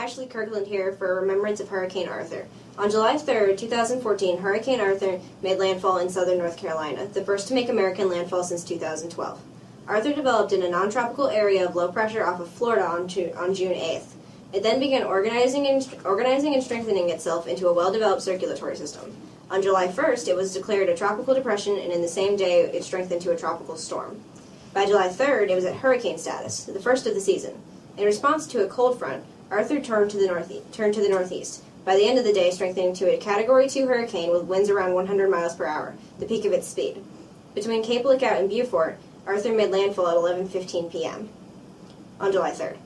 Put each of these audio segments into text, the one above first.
Ashley Kirkland here for a remembrance of Hurricane Arthur. On July 3rd, 2014, Hurricane Arthur made landfall in southern North Carolina, the first to make American landfall since 2012. Arthur developed in a non-tropical area of low pressure off of Florida on June 8th. It then began organizing and strengthening itself into a well-developed circulatory system. On July 1st, it was declared a tropical depression, and in the same day, it strengthened to a tropical storm. By July 3rd, it was at hurricane status, the first of the season. In response to a cold front, Arthur turned to the northeast, by the end of the day strengthening to a Category 2 hurricane with winds around 100 miles per hour, the peak of its speed. Between Cape Lookout and Beaufort, Arthur made landfall at 11:15 p.m. on July 3rd.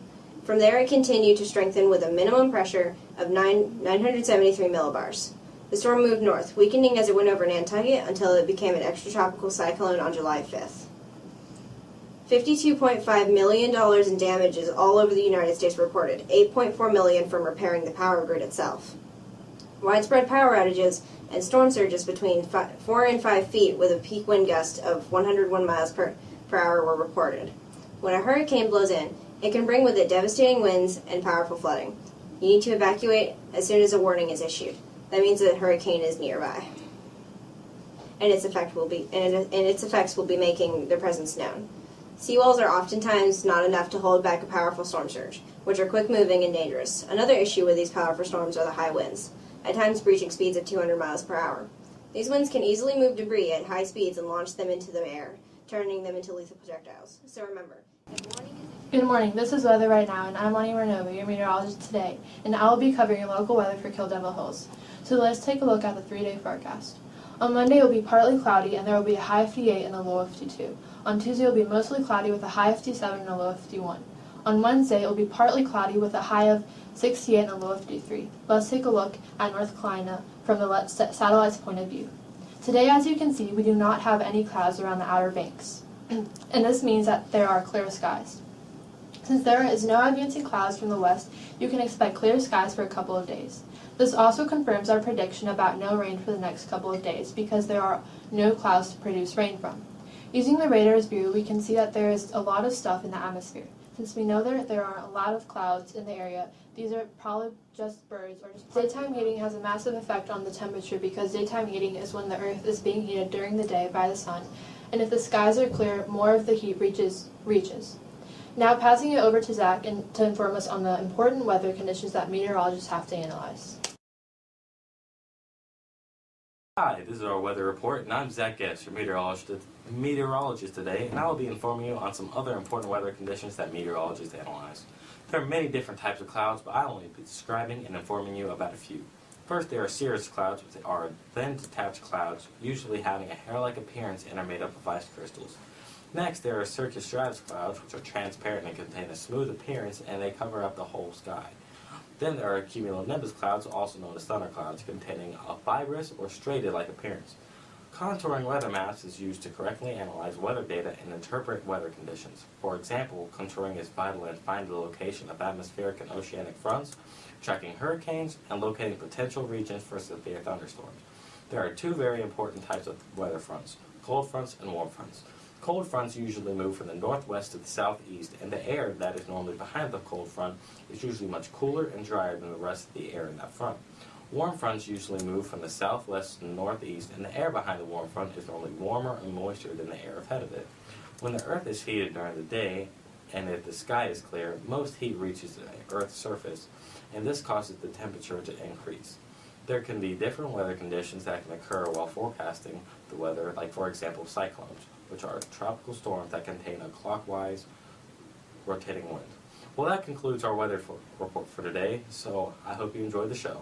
From there, it continued to strengthen with a minimum pressure of 973 millibars. The storm moved north, weakening as it went over Nantucket until it became an extratropical cyclone on July 5th. $52.5 million in damages all over the United States were reported, $8.4 million from repairing the power grid itself. Widespread power outages and storm surges between 4 and 5 feet with a peak wind gust of 101 miles per hour were reported. When a hurricane blows in, it can bring with it devastating winds and powerful flooding. You need to evacuate as soon as a warning is issued. That means that a hurricane is nearby, and its effects will be making their presence known. Seawalls are oftentimes not enough to hold back a powerful storm surge, which are quick-moving and dangerous. Another issue with these powerful storms are the high winds, at times breaching speeds of 200 miles per hour. These winds can easily move debris at high speeds and launch them into the air, turning them into lethal projectiles. So remember, Good morning, this is Weather Right Now, and I'm Lonnie Renova, your meteorologist today, and I will be covering your local weather for Kill Devil Hills. So let's take a look at the 3-day forecast. On Monday, it will be partly cloudy, and there will be a high of 58 and a low of 52. On Tuesday, it will be mostly cloudy with a high of 57 and a low of 51. On Wednesday, it will be partly cloudy with a high of 68 and a low of 53. Let's take a look at North Carolina from the satellite's point of view. Today, as you can see, we do not have any clouds around the Outer Banks, and this means that there are clear skies. Since there is no advancing clouds from the west, you can expect clear skies for a couple of days. This also confirms our prediction about no rain for the next couple of days because there are no clouds to produce rain from. Using the radar's view, we can see that there is a lot of stuff in the atmosphere. Since we know that there are a lot of clouds in the area, these are probably just birds or just daytime heating has a massive effect on the temperature because daytime heating is when the earth is being heated during the day by the sun, and if the skies are clear, more of the heat reaches. Now passing it over to Zach to inform us on the important weather conditions that meteorologists have to analyze. Hi, this is our weather report, and I'm Zach Getz, your meteorologist today, and I will be informing you on some other important weather conditions that meteorologists analyze. There are many different types of clouds, but I'll only be describing and informing you about a few. First, there are cirrus clouds, which are thin detached clouds, usually having a hair-like appearance and are made up of ice crystals. Next, there are cirrostratus clouds, which are transparent and contain a smooth appearance, and they cover up the whole sky. Then there are cumulonimbus clouds, also known as thunderclouds, containing a fibrous or straight-like appearance. Contouring weather maps is used to correctly analyze weather data and interpret weather conditions. For example, contouring is vital in finding the location of atmospheric and oceanic fronts, tracking hurricanes, and locating potential regions for severe thunderstorms. There are two very important types of weather fronts, cold fronts and warm fronts. Cold fronts usually move from the northwest to the southeast, and the air that is normally behind the cold front is usually much cooler and drier than the rest of the air in that front. Warm fronts usually move from the southwest to the northeast, and the air behind the warm front is normally warmer and moister than the air ahead of it. When the earth is heated during the day, and if the sky is clear, most heat reaches the earth's surface, and this causes the temperature to increase. There can be different weather conditions that can occur while forecasting the weather, like for example cyclones, which are tropical storms that contain a clockwise rotating wind. Well, that concludes our weather report for today, so I hope you enjoyed the show.